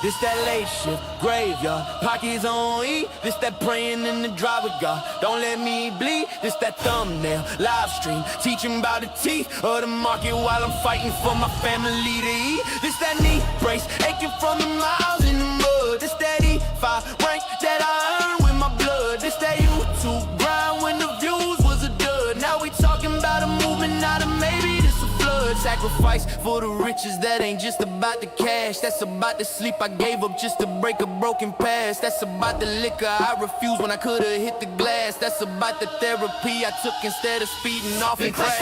This that late shift, graveyard, pockets on E. This that praying in the driver, God, don't let me bleed. This that thumbnail, live stream, teaching about the teeth of the market while I'm fighting for my family to eat. This that knee brace, aching from the miles in the mud. This that E5 rank that I earned with my blood. This that YouTube grind when the views was a dud. Now we talking about a movement, not a maybe. This a flood. Sacrifice for the riches, that ain't just about the cash. That's about the sleep I gave up just to break a broken past. That's about the liquor I refused when I could've hit the glass. That's about the therapy I took instead of speeding off and crash.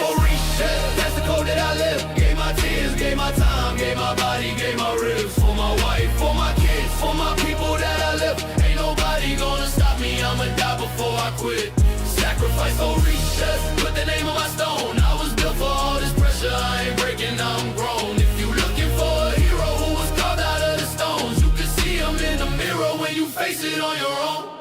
That's the code that I live. Gave my tears, gave my time, gave my body, gave my ribs. For my wife, for my kids, for my people that I live. Ain't nobody gonna stop me, I'ma die before I quit. Sacrifice for riches, put the name on my stone. I was built for all this pressure, I ain't breaking, I'm grown. If you looking for a hero who was carved out of the stones, you can see him in the mirror when you face it on your own.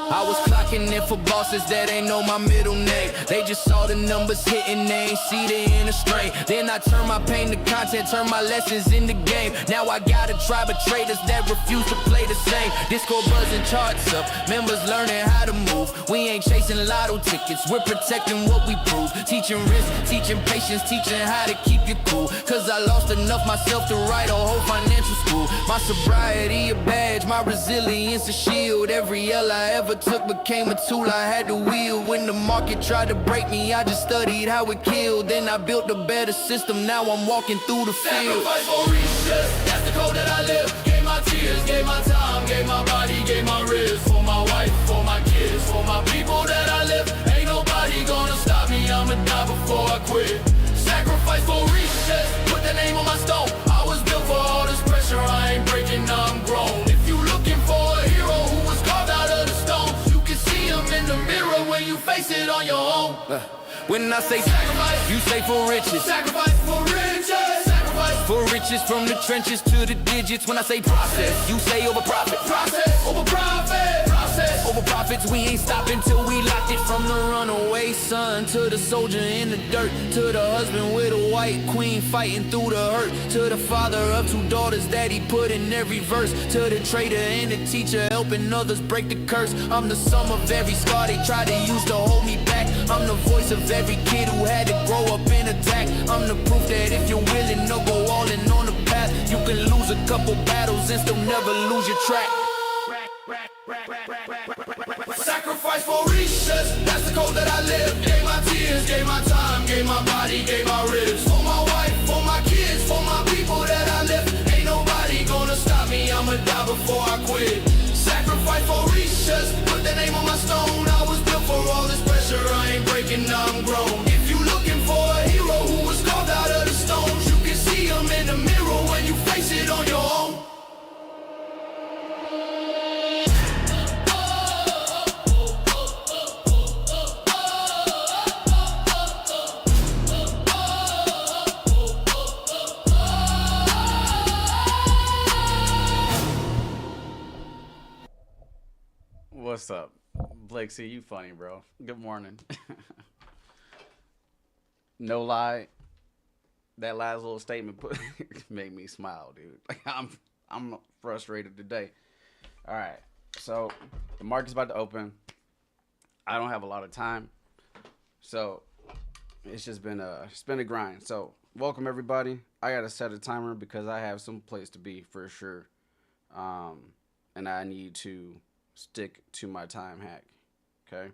I was clocking in for bosses that ain't know my middle name. They just saw the numbers hitting, they ain't see the inner strain. Then I turned my pain to content, turned my lessons into game. Now I got a tribe of traders that refuse to play the same. Discord buzzing charts up, members learning how to move. We ain't chasing lotto tickets, we're protecting what we prove. Teaching risk, teaching patience, teaching how to keep you cool. Cause I lost enough myself to write a whole financial school. My sobriety a badge, my resilience a shield. Every L I ever took became a tool I had to wield. When the market tried to break me, I just studied how it killed. Then I built a better system, now I'm walking through the field. Sacrifice for riches, that's the code that I live. Gave my tears, gave my time, gave my body, gave my ribs. For my wife, for my kids, for my people that I live. Ain't nobody gonna stop me, I'ma die before I quit. Sacrifice for riches, put the name on my stone. I was built for all this pressure, I ain't breaking, now I'm grown. If you looking for a hero who was carved out of the stones, you can see him in the mirror when you face it on your own. When I say sacrifice, you say for riches. Sacrifice for riches. Sacrifice for riches, from the trenches to the digits. When I say process, you say over profit. Process over profit. Process over profits, we ain't stopping till we locked it. From the runaway son to the soldier in the dirt, to the husband with a white queen fighting through the hurt, to the father of 2 daughters that he put in every verse, to the trader and the teacher helping others break the curse. I'm the sum of every scar they tried to use to hold me back. I'm the voice of every kid who had to grow up in attack. I'm the proof that if you're willing to go all in on the path, you can lose a couple battles and still never lose your track. Sacrifice for riches, that's the code that I live. Gave my tears, gave my time, gave my body, gave my ribs. For my wife, for my kids, for my people that I live. Ain't nobody gonna stop me, I'ma die before I quit. Sacrifice for riches, put the name on my stone. I was built for all this pressure, I ain't breaking, now I'm grown. If you looking for a hero who was carved out of the stones, you can see him in the mirror when you face it on your own. What's up? Blake C, you funny, bro. Good morning. No lie, that last little statement made me smile, dude. Like I'm frustrated today. All right, so the market's about to open. I don't have a lot of time, so it's just been a grind. So welcome everybody. I gotta set a timer because I have some place to be for sure, and I need to stick to my time hack. Okay,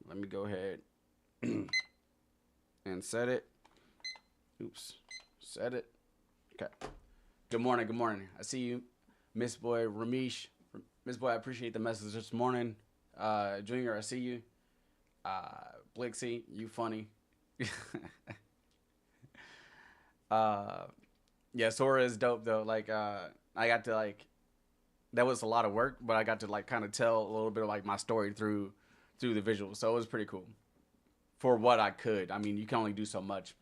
let me go ahead and set it. Oops, set it. Okay. Good morning. Good morning. I see you, Miss Boy Ramesh. Miss Boy, I appreciate the message this morning. Junior, I see you. Blake C, you funny. Yeah, Sora is dope though. Like, I got to like. That was a lot of work, but I got to like kind of tell a little bit of like my story through the visuals. So it was pretty cool for what I could. I mean, you can only do so much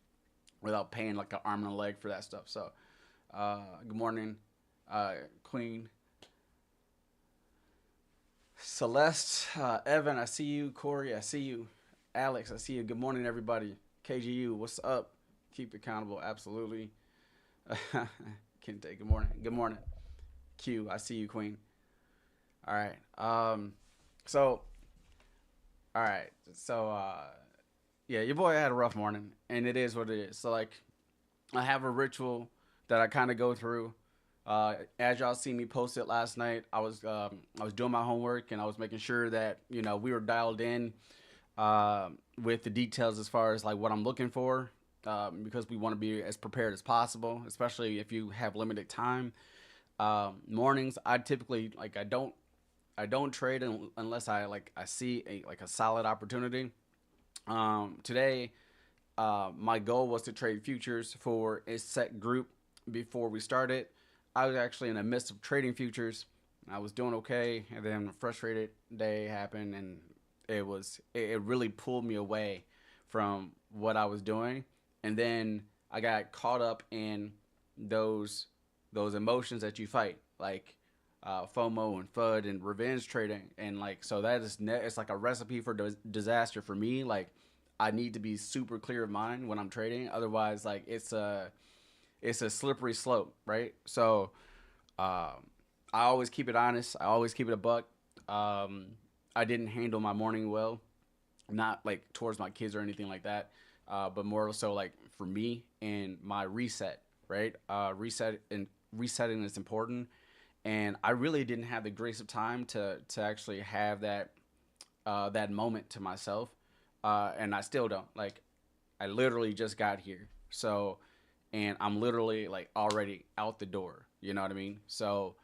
without paying like an arm and a leg for that stuff. So good morning, Queen Celeste, Evan, I see you. Corey, I see you. Alex, I see you. Good morning, everybody. KGU, what's up? Keep accountable, absolutely. Kente, good morning. Good morning. Q, I see you, Queen. All right. So, all right. So, yeah, your boy had a rough morning, and it is what it is. So, like, I have a ritual that I kind of go through. As y'all see me post it last night, I was doing my homework, and I was making sure that, you know, we were dialed in with the details as far as like what I'm looking for, because we want to be as prepared as possible, especially if you have limited time. Mornings, I typically I don't trade unless I see a solid opportunity. Today, my goal was to trade futures for a set group before we started. I was actually in the midst of trading futures. I was doing okay, and then a frustrated day happened, and it really pulled me away from what I was doing. And then I got caught up in those emotions that you fight, like FOMO and FUD and revenge trading, and like so that is it's like a recipe for disaster for me. Like I need to be super clear of mind when I'm trading, otherwise like it's a slippery slope, right? So I always keep it honest. I always keep it a buck. I didn't handle my morning well, not like towards my kids or anything like that, but more so like for me and my reset, right? Resetting is important, and I really didn't have the grace of time to actually have that moment to myself, and I still don't. Like I literally just got here, so and I'm literally like already out the door. You know what I mean? So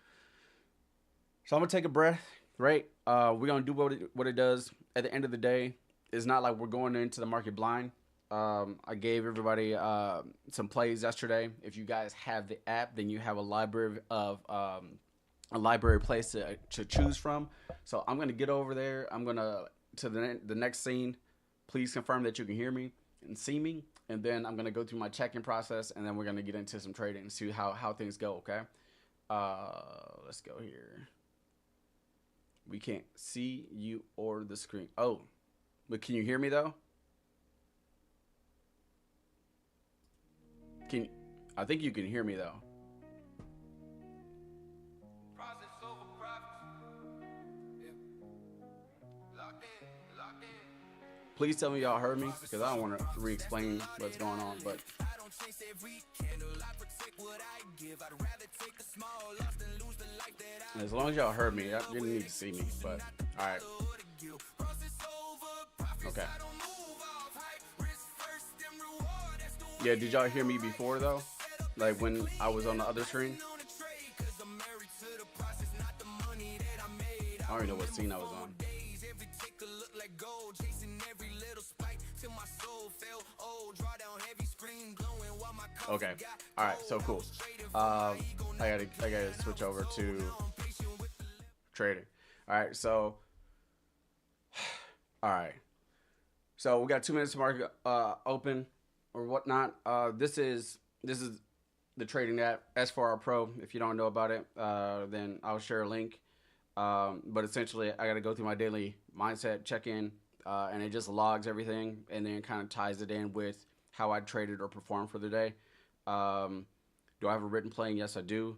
I'm gonna take a breath, right? We're gonna do what it does. At the end of the day, it's not like we're going into the market blind. I gave everybody some plays yesterday. If you guys have the app, then you have a library of a library place to choose from. So I'm gonna get over there. I'm gonna to the next scene. Please confirm that you can hear me and see me, and then I'm gonna go through my check-in process, and then we're gonna get into some trading and see how things go. Okay. Let's go here. We can't see you or the screen. Oh, but can you hear me though? I think you can hear me though. Please tell me y'all heard me, because I don't want to re-explain what's going on, but as long as y'all heard me, you didn't need to see me, but all right. Okay. Yeah, did y'all hear me before though? Like when I was on the other screen? I don't even know what scene I was on. Okay. All right. So cool. I gotta switch over to trading. All right. So. All right. So we got 2 minutes to market open or whatnot. This is the trading app S4R Pro. If you don't know about it, then I'll share a link. But essentially, I got to go through my daily mindset check-in, and it just logs everything, and then kind of ties it in with how I traded or performed for the day. Do I have a written plan? Yes, I do.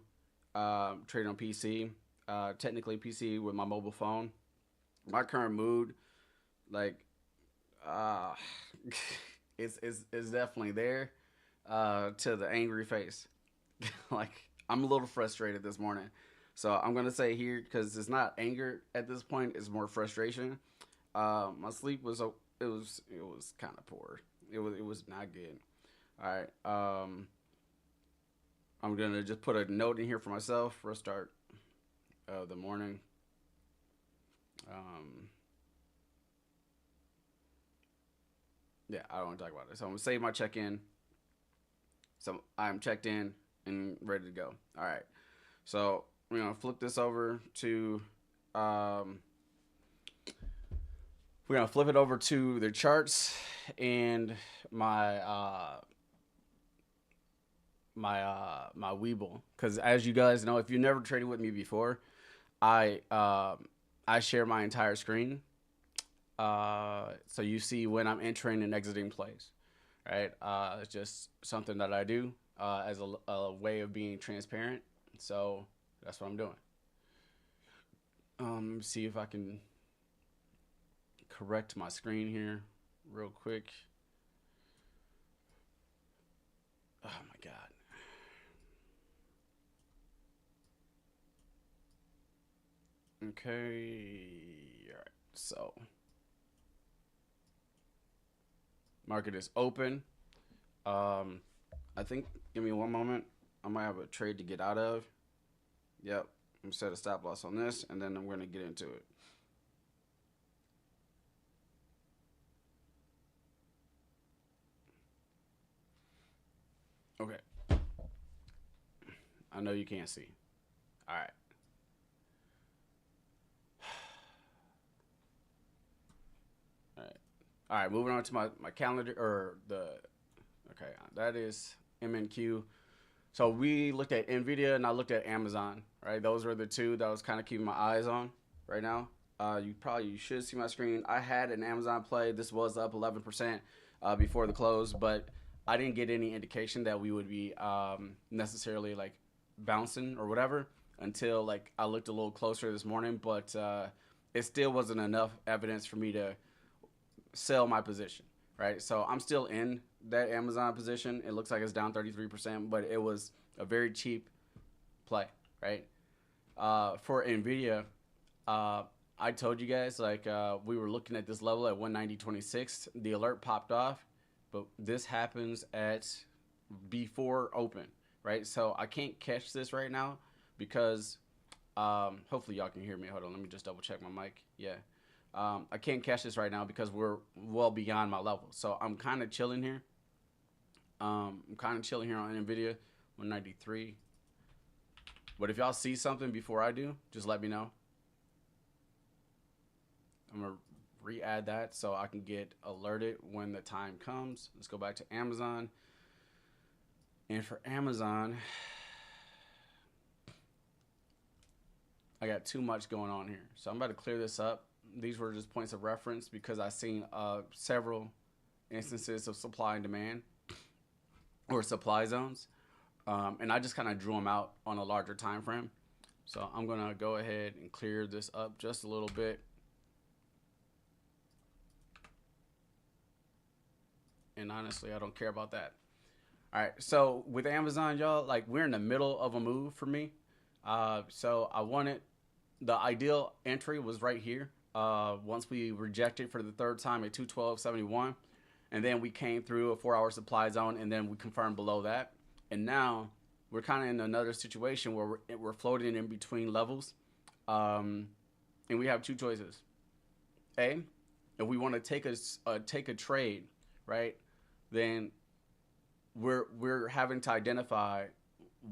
Trading on PC, technically PC with my mobile phone. My current mood, like, it's definitely there, to the angry face. Like, I'm a little frustrated this morning. So I'm gonna say here, because it's not anger at this point, it's more frustration. My sleep was it was kind of poor. It was not good. All right. I'm gonna just put a note in here for myself for a start of the morning. Yeah, I don't want to talk about it. So I'm gonna save my check-in. So I'm checked in and ready to go. All right. So we're gonna flip this over to we're gonna flip it over to the charts and my my Weeble, because as you guys know, if you never traded with me before, I share my entire screen, so you see when I'm entering and exiting plays, right? It's just something that I do as a way of being transparent. So That's what I'm doing. Let me see if I can correct my screen here real quick. Oh my God. Okay. All right. So market is open. I think, give me one moment. I might have a trade to get out of. Yep. I'm gonna set a stop loss on this, and then I'm gonna get into it. Okay. I know you can't see. All right. All right, moving on to my calendar, or okay, that is MNQ. So we looked at Nvidia and I looked at Amazon, right? Those were the two that I was kind of keeping my eyes on right now. You should see my screen. I had an Amazon play. This was up 11% before the close, but I didn't get any indication that we would be necessarily like bouncing or whatever until like I looked a little closer this morning, but it still wasn't enough evidence for me to sell my position, right? So I'm still in that Amazon position. It looks like it's down 33%, but it was a very cheap play, right? For Nvidia, I told you guys like we were looking at this level at 190.26. The alert popped off, but this happens at before open, right? So I can't catch this right now because hopefully y'all can hear me. Hold on, let me just double check my mic. Yeah. I can't catch this right now because we're well beyond my level. So I'm kind of chilling here. I'm kind of chilling here on Nvidia, 193. But if y'all see something before I do, just let me know. I'm going to re-add that so I can get alerted when the time comes. Let's go back to Amazon. And for Amazon, I got too much going on here. So I'm about to clear this up. These were just points of reference because I've seen several instances of supply and demand or supply zones. And I just kind of drew them out on a larger time frame. So I'm going to go ahead and clear this up just a little bit. And honestly, I don't care about that. All right. So with Amazon, y'all, like we're in the middle of a move for me. So I wanted, the ideal entry was right here. Once we rejected for the third time at 212.71, and then we came through a 4-hour supply zone, and then we confirmed below that. And now we're kind of in another situation where we're floating in between levels, and we have two choices. A, if we want to take a trade, right, then we're having to identify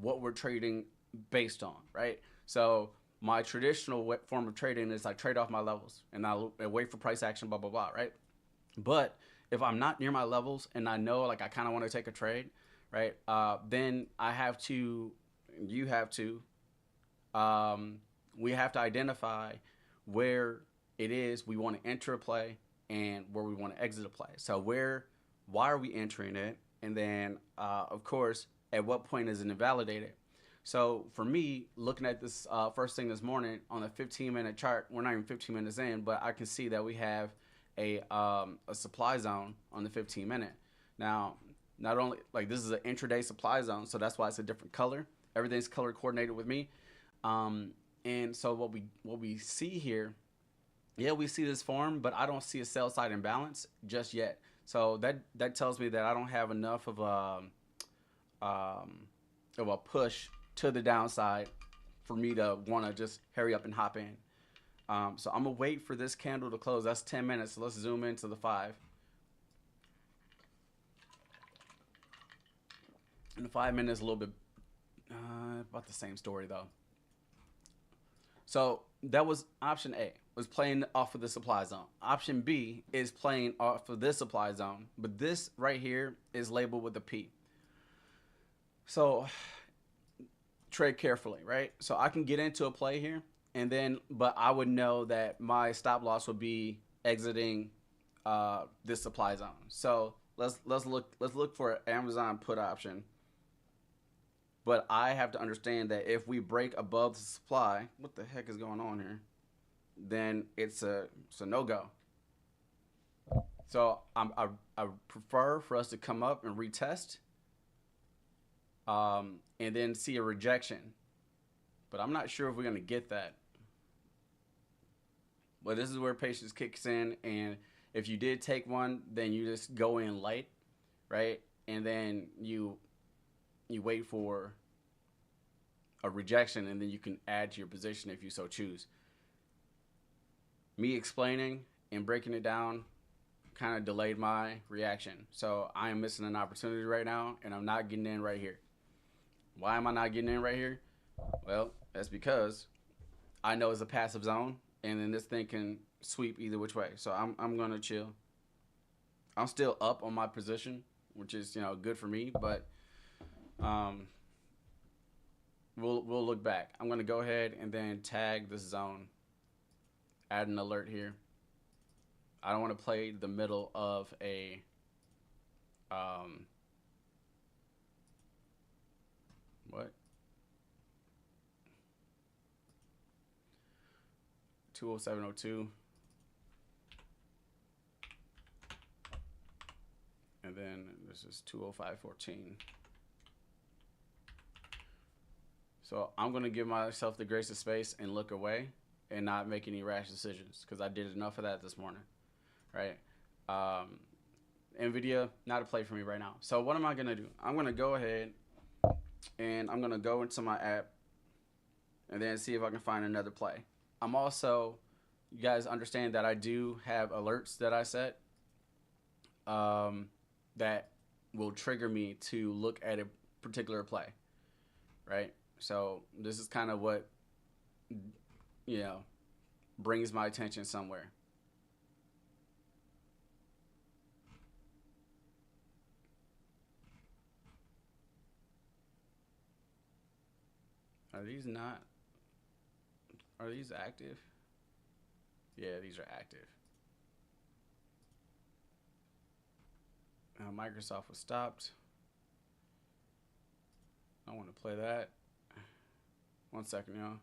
what we're trading based on, right? So my traditional form of trading is I trade off my levels and I wait for price action, blah, blah, blah, right? But if I'm not near my levels and I know like I kind of want to take a trade, right, then I have to, you have to, we have to identify where it is we want to enter a play and where we want to exit a play. So why are we entering it? And then, of course, at what point is it invalidated? So for me, looking at this first thing this morning on a 15-minute chart, we're not even 15 minutes in, but I can see that we have a supply zone on the 15-minute. Now, not only like this is an intraday supply zone, so that's why it's a different color. Everything's color coordinated with me. And so what we see here, yeah, we see this form, but I don't see a sell side imbalance just yet. So that tells me that I don't have enough of a push to the downside for me to want to just hurry up and hop in. So I'm gonna wait for this candle to close. That's 10 minutes. So let's zoom into the 5. And the 5 minutes a little bit about the same story though. So that was option A, was playing off of the supply zone. Option B is playing off of this supply zone, but this right here is labeled with a P. So trade carefully, right? So I can get into a play here, and then, but I would know that my stop loss would be exiting this supply zone. So let's look for an Amazon put option. But I have to understand that if we break above the supply, what the heck is going on here? Then it's a no-go. So I prefer for us to come up and retest, and then see a rejection. But I'm not sure if we're gonna get that. But this is where patience kicks in, and if you did take one, then you just go in light, right? And then you wait for a rejection, and then you can add to your position if you so choose. Me explaining and breaking it down kind of delayed my reaction. So I am missing an opportunity right now, and I'm not getting in right here. Why am I not getting in right here? Well, that's because I know it's a passive zone, and then this thing can sweep either which way. So I'm gonna chill. I'm still up on my position, which is, you know, good for me, but we'll look back. I'm gonna go ahead and then tag this zone. Add an alert here. I don't want to play the middle of a what? 207.02. And then this is 205.14. So I'm going to give myself the grace of space and look away and not make any rash decisions, because I did enough of that this morning, right? Nvidia, not a play for me right now. So what am I going to do? I'm going to go ahead and I'm going to go into my app and then see if I can find another play. I'm also, you guys understand that I do have alerts that I set that will trigger me to look at a particular play, right? So this is kind of what, you know, brings my attention somewhere. Are these active? Yeah, these are active. Microsoft was stopped. I want to play that. 1 second, y'all.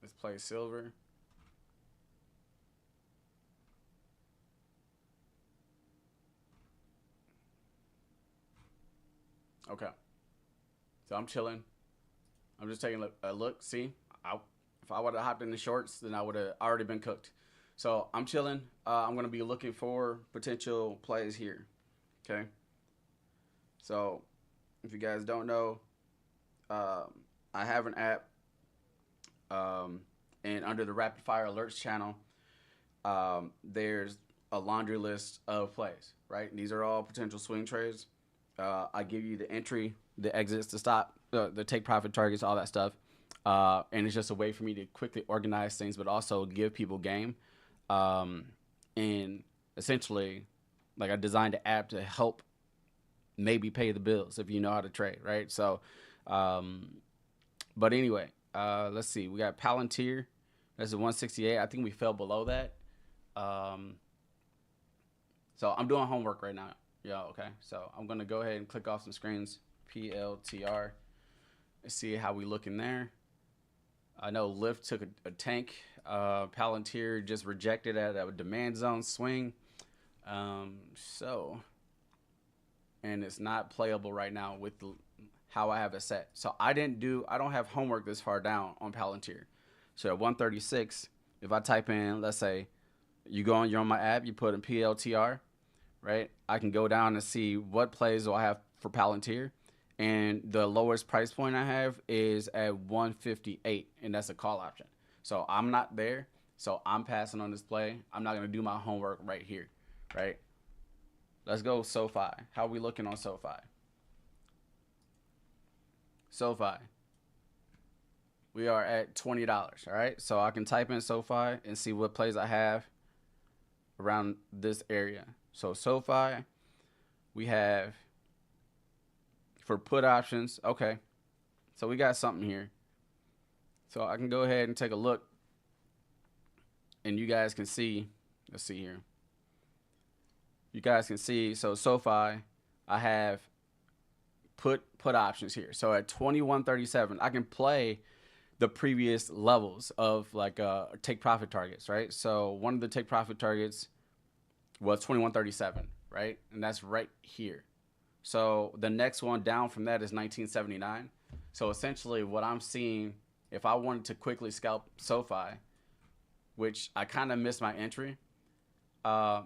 Let's play silver. Okay. So I'm chilling. I'm just taking a look. See, if I would have hopped in the shorts, then I would have already been cooked. So I'm chilling. I'm going to be looking for potential plays here. Okay. So if you guys don't know, I have an app, and under the rapid fire alerts channel, there's a laundry list of plays, right? These are all potential swing trades. I give you the entry, the exits, the stop, the take profit targets, all that stuff. And it's just a way for me to quickly organize things, but also give people game. And essentially, like, I designed an app to help maybe pay the bills if you know how to trade, right? So, but anyway, let's see. We got Palantir. That's a 168. I think we fell below that. So I'm doing homework right now. Yeah, okay. So I'm going to go ahead and click off some screens. PLTR. Let's see how we look in there. I know Lyft took a tank. Palantir just rejected at a demand zone swing. And it's not playable right now with how I have it set. So I don't have homework this far down on Palantir. So at 136, if I type in, let's say you're on my app, you put in PLTR, right? I can go down and see what plays do I have for Palantir. And the lowest price point I have is at 158, and that's a call option. So I'm not there, so I'm passing on this play. I'm not going to do my homework right here, right? Let's go SoFi. How are we looking on SoFi? SoFi. We are at $20, all right? So I can type in SoFi and see what plays I have around this area. So SoFi, we have for put options. Okay. So we got something here. So I can go ahead and take a look, and you guys can see, let's see here. You guys can see, so SoFi, I have put options here. So at 21.37, I can play the previous levels of like take profit targets, right? So one of the take profit targets was 21.37, right? And that's right here. So the next one down from that is 19.79. So essentially what I'm seeing, if I wanted to quickly scalp SoFi, which I kind of missed my entry, I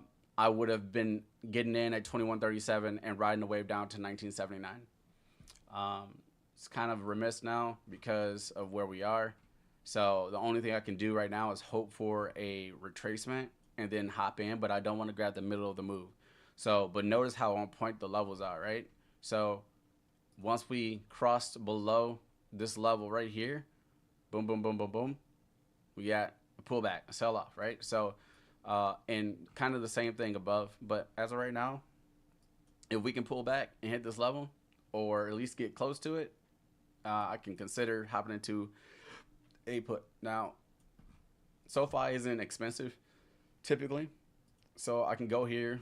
would have been getting in at 21.37 and riding the wave down to 19.79. It's kind of remiss now because of where we are. So the only thing I can do right now is hope for a retracement and then hop in, but I don't want to grab the middle of the move. So, but notice how on point the levels are, right? So once we crossed below this level right here, boom, boom, boom, boom, boom, we got a pullback, a sell off, right? So, and kind of the same thing above, but as of right now, if we can pull back and hit this level or at least get close to it, I can consider hopping into a put. Now, SoFi isn't expensive typically, so I can go here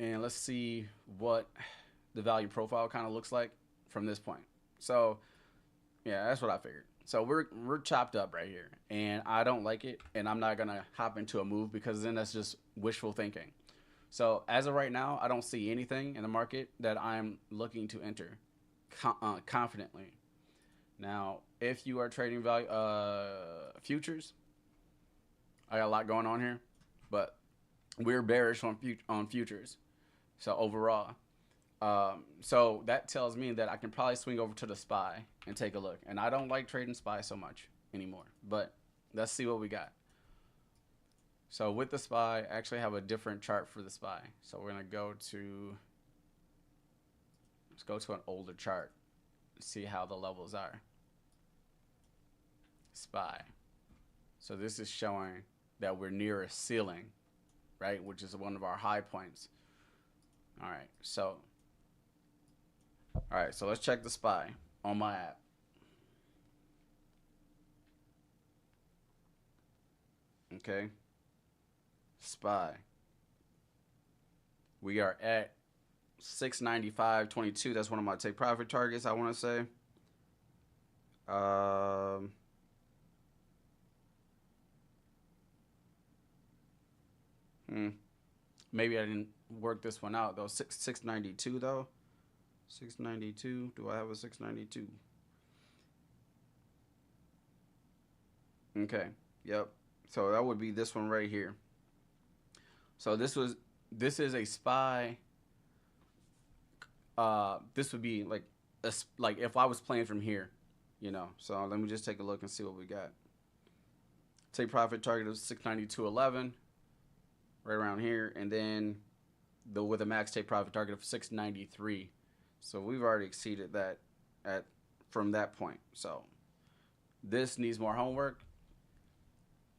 and let's see what the value profile kind of looks like from this point. So yeah, that's what I figured. So we're chopped up right here, and I don't like it, and I'm not gonna hop into a move because then that's just wishful thinking. So as of right now, I don't see anything in the market that I'm looking to enter confidently. Now, if you are trading value futures, I got a lot going on here, but we're bearish on futures. So overall, so that tells me that I can probably swing over to the SPY and take a look. And I don't like trading SPY so much anymore, but let's see what we got. So with the SPY, I actually have a different chart for the SPY. So we're gonna go to, let's go to an older chart, see how the levels are. SPY. So this is showing that we're near a ceiling, right? Which is one of our high points. All right, so let's check the SPY on my app. Okay, SPY. We are at 695.22. That's one of my take profit targets, I want to say. Maybe I didn't work this one out though. 692 though. 692. Do I have a 692? Okay. Yep. So that would be this one right here. So this is a SPY. This would be like if I was playing from here, you know. So let me just take a look and see what we got. Take profit target of 692.11. Right around here, and then with a max take profit target of 693. So we've already exceeded that from that point. So this needs more homework.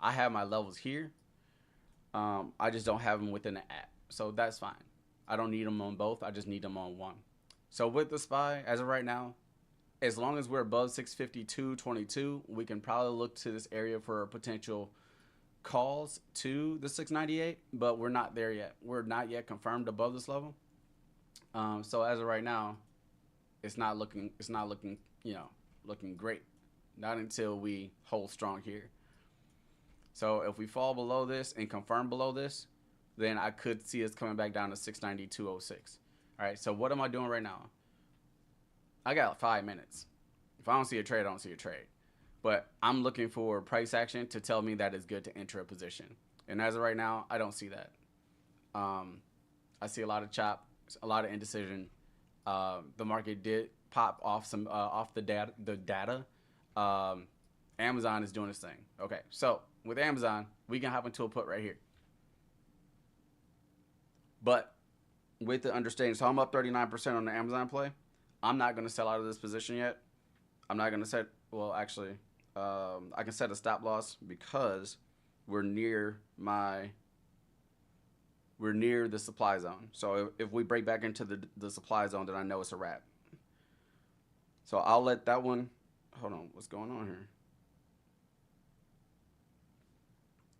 I have my levels here. I just don't have them within the app, so that's fine. I don't need them on both. I just need them on one. So with the SPY, as of right now, as long as we're above 652.22, we can probably look to this area for a potential calls to the 698, but we're not there yet. We're not yet confirmed above this level. So as of right now, it's not looking looking great. Not until we hold strong here. So if we fall below this and confirm below this, then I could see us coming back down to 692.06. All right, so what am I doing right now? I got 5 minutes. If I don't see a trade, I don't see a trade. But I'm looking for price action to tell me that it's good to enter a position. And as of right now, I don't see that. I see a lot of chop, a lot of indecision. The market did pop off some off the data. Amazon is doing its thing. Okay, so with Amazon, we can hop into a put right here. But with the understanding, so I'm up 39% on the Amazon play. I'm not going to sell out of this position yet. I'm not going to set, well, actually, I can set a stop loss because we're near the supply zone. So if we break back into the supply zone, then I know it's a wrap. So I'll let that one, hold on, what's going on here?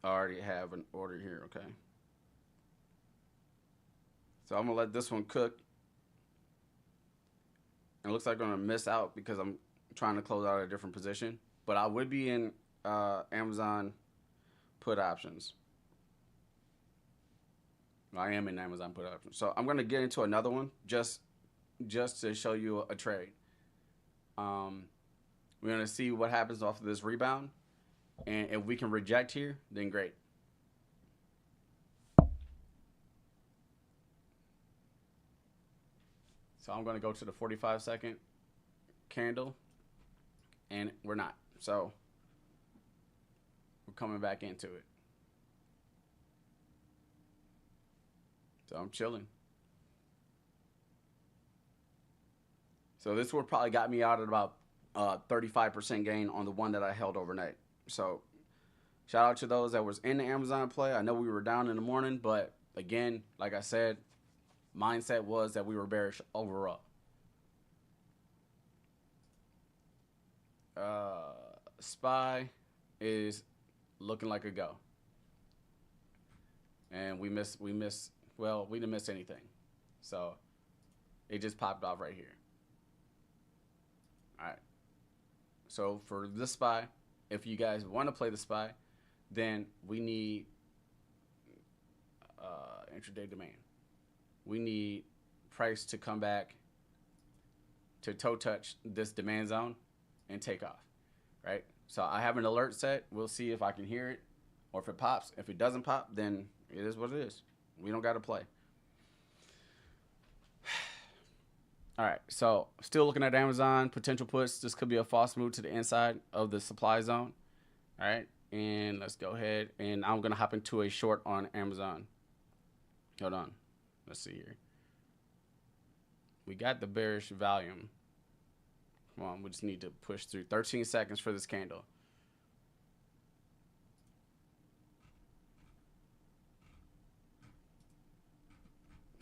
I already have an order here, okay. So I'm gonna let this one cook. It looks like I'm going to miss out because I'm trying to close out a different position. But I would be in Amazon put options. I am in Amazon put options. So I'm going to get into another one just to show you a trade. We're going to see what happens off of this rebound. And if we can reject here, then great. So I'm going to go to the 45-second candle. And we're not. So we're coming back into it. So I'm chilling. So this would probably got me out at about 35% gain on the one that I held overnight. So shout out to those that was in the Amazon play. I know we were down in the morning, but again, like I said, mindset was that we were bearish overall. SPY is looking like a go. And we didn't miss anything. So it just popped off right here. All right. So for this SPY, if you guys want to play the SPY, then we need intraday demand. We need price to come back to toe touch this demand zone and take off, right? So I have an alert set. We'll see if I can hear it or if it pops. If it doesn't pop, then it is what it is. We don't got to play. All right, so still looking at Amazon potential puts. This could be a false move to the inside of the supply zone. All right, and let's go ahead. And I'm going to hop into a short on Amazon. Hold on. Let's see here. We got the bearish volume. Come on, we just need to push through. 13 seconds for this candle.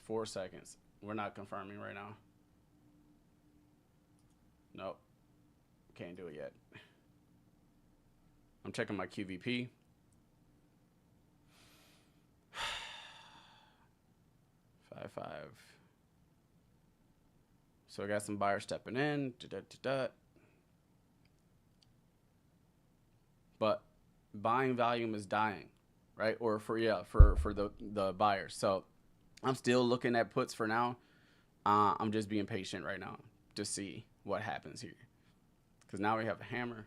Four seconds. We're not confirming right now. Nope. Can't do it yet. I'm checking my QVP. Five. So I got some buyers stepping in. But buying volume is dying, right? Or for the buyers. So I'm still looking at puts for now. I'm just being patient right now to see what happens here. Because now we have a hammer.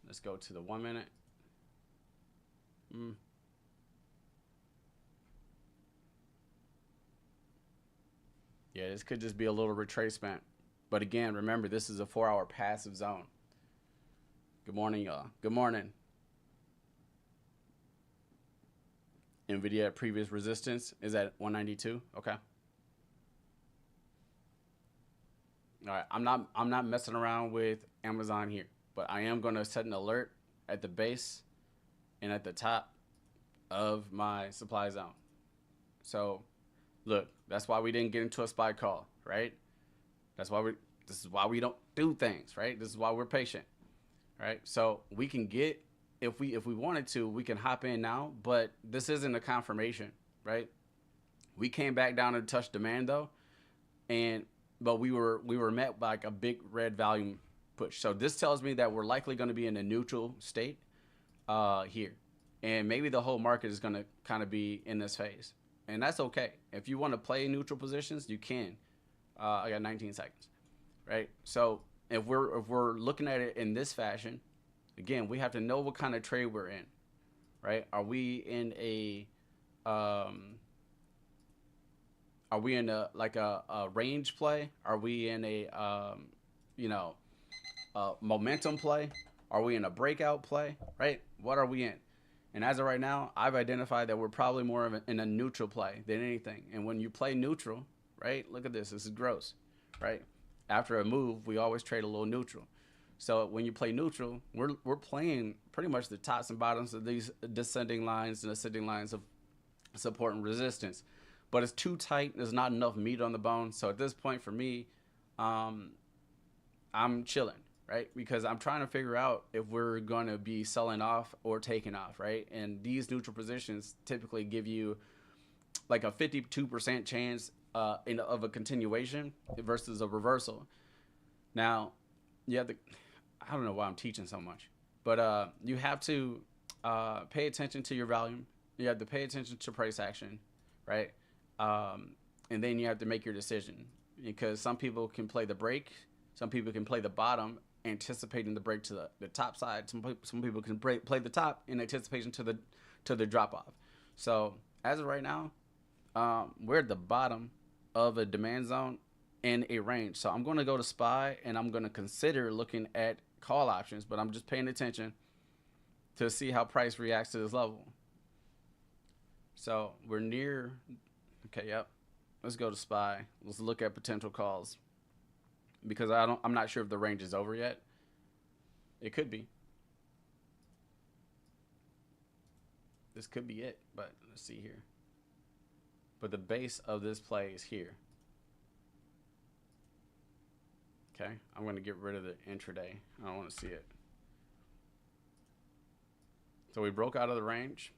Let's go to the 1 minute. Yeah, this could just be a little retracement. But again, remember, this is a 4-hour passive zone. Good morning, y'all. Good morning. Nvidia previous resistance is at 192. Okay. All right. I'm not messing around with Amazon here, but I am going to set an alert at the base and at the top of my supply zone. So look, that's why we didn't get into a SPY call, right? This is why we don't do things, right? This is why we're patient, right? So we can get, if we wanted to, we can hop in now, but this isn't a confirmation, right? We came back down and touched demand though, but we were met by like a big red volume push. So this tells me that we're likely going to be in a neutral state here, and maybe the whole market is going to kind of be in this phase. And that's okay. If you want to play neutral positions, you can. I got 19 seconds, right? So if we're looking at it in this fashion, again, we have to know what kind of trade we're in, right? Are we in a range play? Are we in a momentum play? Are we in a breakout play, right? What are we in? And as of right now, I've identified that we're probably more in a neutral play than anything. And when you play neutral, right? Look at this. This is gross, right? After a move, we always trade a little neutral. So when you play neutral, we're playing pretty much the tops and bottoms of these descending lines and ascending lines of support and resistance. But it's too tight. There's not enough meat on the bone. So at this point for me, I'm chilling, right? Because I'm trying to figure out if we're going to be selling off or taking off, right? And these neutral positions typically give you like a 52% chance of a continuation versus a reversal. Now, you have to, I don't know why I'm teaching so much, but you have to pay attention to your volume. You have to pay attention to price action, right? And then you have to make your decision, because some people can play the break, some people can play the bottom, anticipating the break to the top side. Some people can play the top in anticipation to the drop off. So as of right now, we're at the bottom of a demand zone in a range. So I'm going to go to SPY, and I'm going to consider looking at call options, but I'm just paying attention to see how price reacts to this level. So we're near. Okay, yep. Let's go to SPY. Let's look at potential calls, because I'm not sure if the range is over yet. It could be. This could be it, but let's see here. But the base of this play is here. Okay, I'm going to get rid of the intraday. I don't want to see it. So we broke out of the range,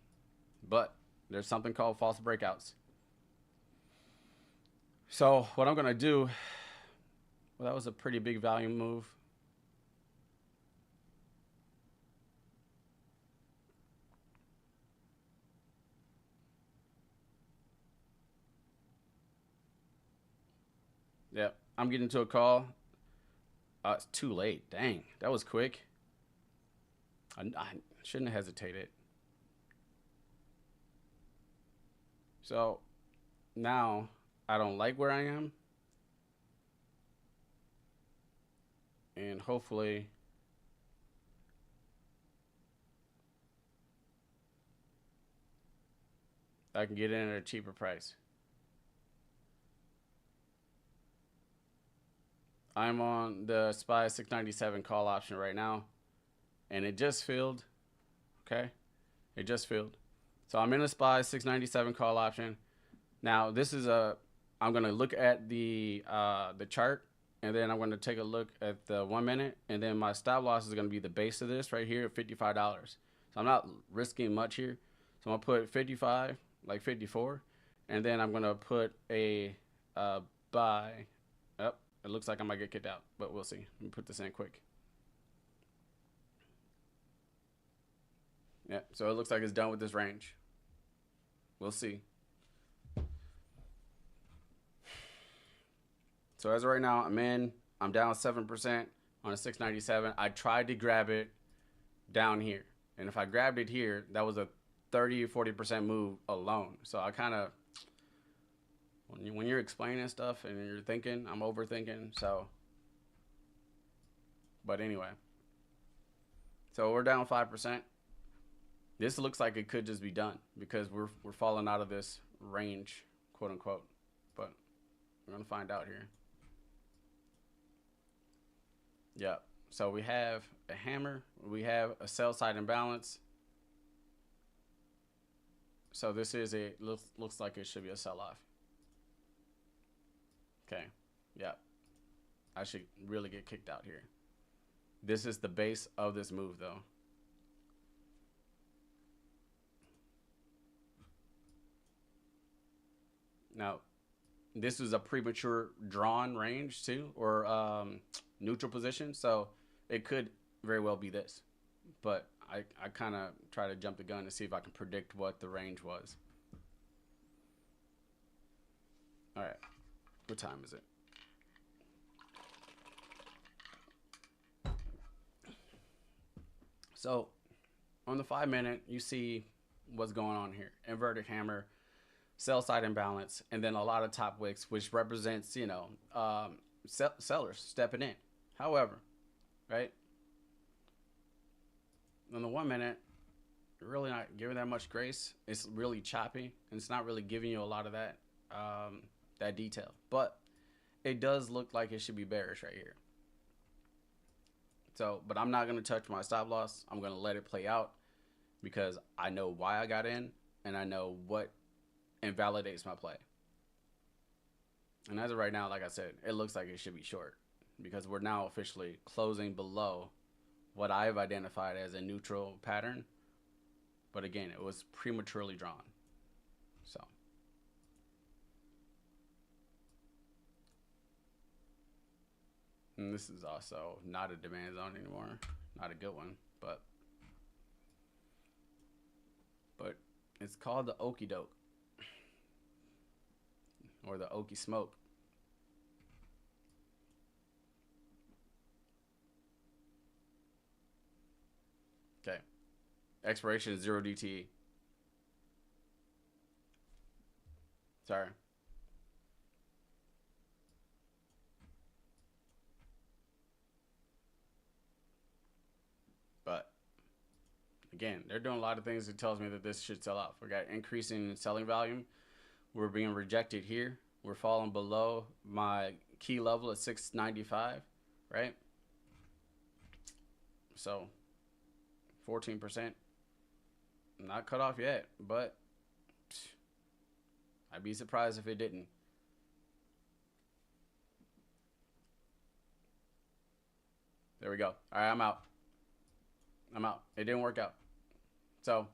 but there's something called false breakouts. So what I'm going to do, well, that was a pretty big volume move. Yep, I'm getting to a call. It's too late. Dang, that was quick. I shouldn't have hesitated. So now I don't like where I am. And hopefully I can get in at a cheaper price. I'm on the SPY 697 call option right now, and it just filled. Okay, it just filled. So I'm in a SPY 697 call option. Now this is I'm gonna look at the chart, and then I'm gonna take a look at the 1 minute, and then my stop loss is gonna be the base of this right here at $55. So I'm not risking much here. So I'm gonna put 55, like 54, and then I'm gonna put a buy. Up. It looks like I might get kicked out, but we'll see. Let me put this in quick. Yeah, so it looks like it's done with this range. We'll see. So as of right now, I'm down 7% on a 697. I tried to grab it down here. And if I grabbed it here, that was a 30 or 40% move alone. So I kind of, when you're explaining stuff and you're thinking, I'm overthinking. So, but anyway. So we're down 5%. This looks like it could just be done, because we're falling out of this range, quote unquote. But we're gonna find out here. Yeah. So we have a hammer. We have a sell side imbalance. So this is looks like it should be a sell off. Okay. Yeah. I should really get kicked out here. This is the base of this move, though. Now, this is a premature drawn range too, or neutral position. So it could very well be this. But I kind of try to jump the gun to see if I can predict what the range was. All right. What time is it? So on the 5 minute, you see what's going on here. Inverted hammer, sell side imbalance, and then a lot of top wicks, which represents, sellers stepping in. However, right, on the 1 minute, you're really not giving that much grace. It's really choppy, and it's not really giving you a lot of that that detail. But it does look like it should be bearish right here. So, but I'm not going to touch my stop loss. I'm going to let it play out, because I know why I got in, and I know what invalidates my play. And as of right now, like I said, it looks like it should be short, because we're now officially closing below what I've identified as a neutral pattern. But again, it was prematurely drawn. So And this is also not a demand zone anymore. Not a good one, but it's called the Okie-Doke or the Okie Smoke. Okay. Expiration is 0 DTE. Sorry. But again, they're doing a lot of things that tells me that this should sell off. We got increasing selling volume. We're being rejected here. We're falling below my key level at 695, right? So 14%. Not cut off yet, but I'd be surprised if it didn't. There we go. All right, I'm out. I'm out. It didn't work out. So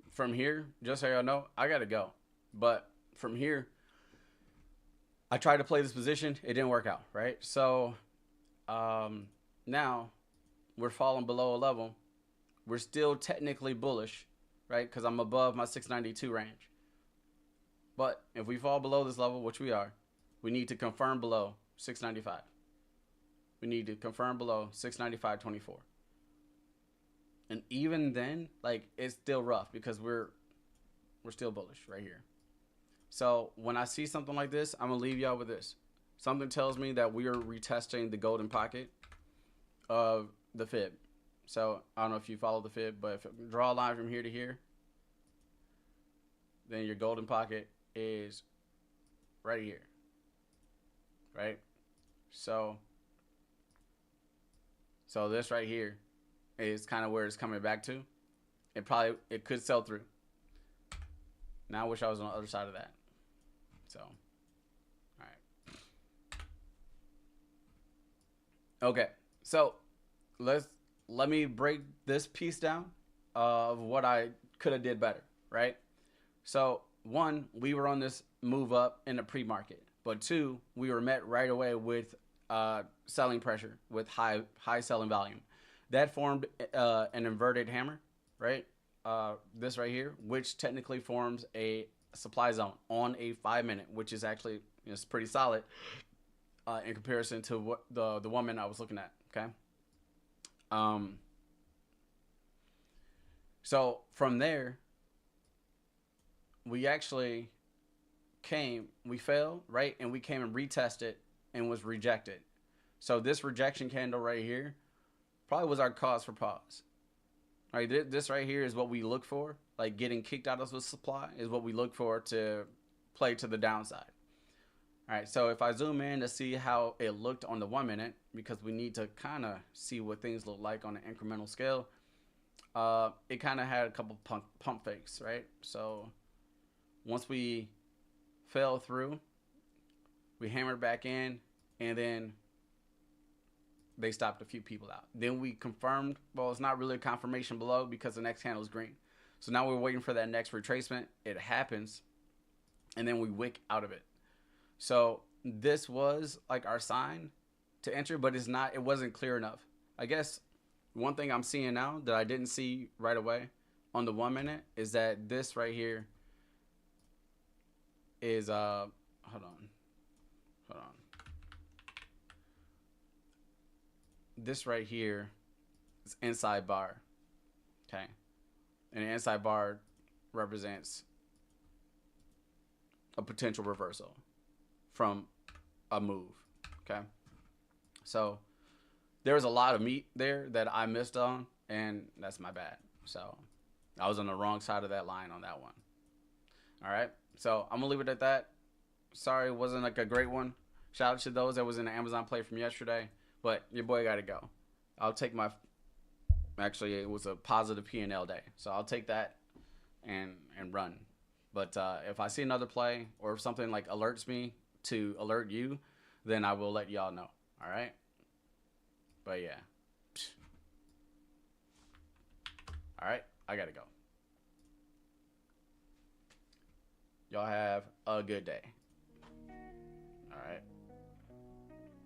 from here, just so y'all know, I gotta go. But from here, I tried to play this position. It didn't work out, right? So now we're falling below a level. We're still technically bullish, right? Because I'm above my 692 range. But if we fall below this level, which we are, we need to confirm below 695. We need to confirm below 695.24. And even then, like, it's still rough because we're still bullish right here. So when I see something like this, I'm gonna leave y'all with this. Something tells me that we are retesting the golden pocket of the fib. So I don't know if you follow the fib, but if you draw a line from here to here, then your golden pocket is right here, right? So this right here is kind of where it's coming back to. It could sell through. Now I wish I was on the other side of that. So, all right. Okay, so let me break this piece down of what I could have did better, right? So, one, we were on this move up in the pre-market, but two, we were met right away with selling pressure, with high selling volume. That formed an inverted hammer, right? This right here, which technically forms a supply zone on a 5-minute, which is actually pretty solid in comparison to what the 1 minute I was looking at. Okay. So from there, we actually we failed, right? And we came and retested and was rejected. So this rejection candle right here probably was our cause for pause. All right, this right here is what we look for. Like getting kicked out of the supply is what we look for to play to the downside. All right, so if I zoom in to see how it looked on the 1 minute, because we need to kind of see what things look like on an incremental scale, it kind of had a couple pump fakes, right? So once we fell through, we hammered back in, and then they stopped a few people out. Then we confirmed, well, it's not really a confirmation below because the next candle is green. So now we're waiting for that next retracement. It happens, and then we wick out of it. So this was like our sign to enter, but it wasn't clear enough. I guess one thing I'm seeing now that I didn't see right away on the 1 minute is that this right here is, hold on. This right here is inside bar, okay? And the inside bar represents a potential reversal from a move, okay? So there was a lot of meat there that I missed on, and that's my bad. So I was on the wrong side of that line on that one. All right, so I'm gonna leave it at that. Sorry, it wasn't like a great one. Shout out to those that was in the Amazon play from yesterday, but your boy got to go. I'll take actually it was a positive P&L day, so I'll take that and run. But if I see another play or if something like alerts me to alert you, then I will let y'all know. All right. But yeah. All right. I got to go. Y'all have a good day.